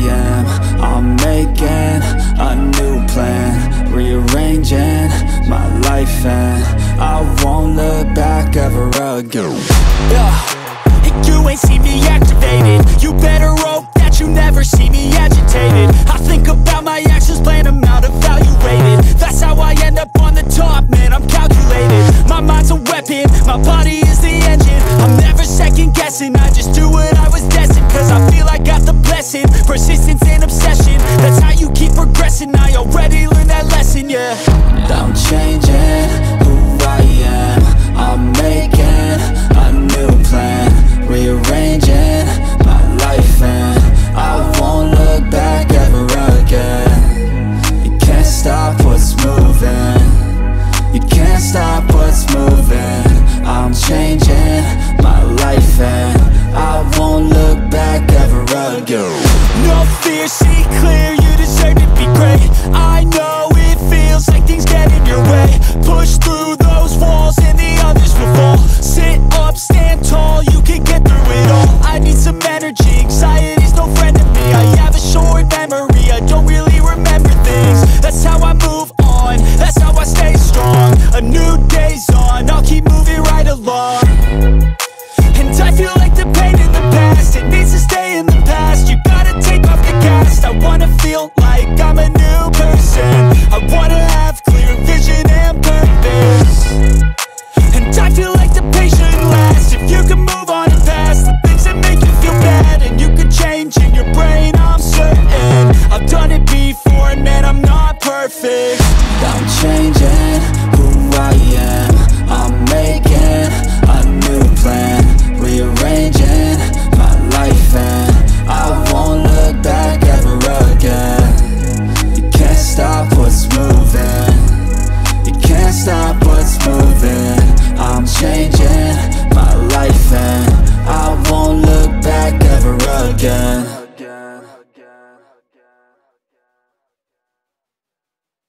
am. I'm making a new plan, rearranging my life, and I won't look back ever again. And you ain't see me activated. You better hope that you never see me agitated. I think about my actions, plan them out, evaluated. That's how I end up on the top, man, I'm calculated. My mind's a weapon, my body is the engine. I'm never second guessing, I just do what I was destined. Cause I feel I got the blessing, persistence and obsession. That's how you keep progressing, I already learned that lesson, yeah. I'm changing who I am. I'm making a new plan, rearranging my life, and I won't look back ever again. You can't stop what's moving, you can't stop what's moving. I'm changing my life, and I won't look back ever again. No fear, see clear,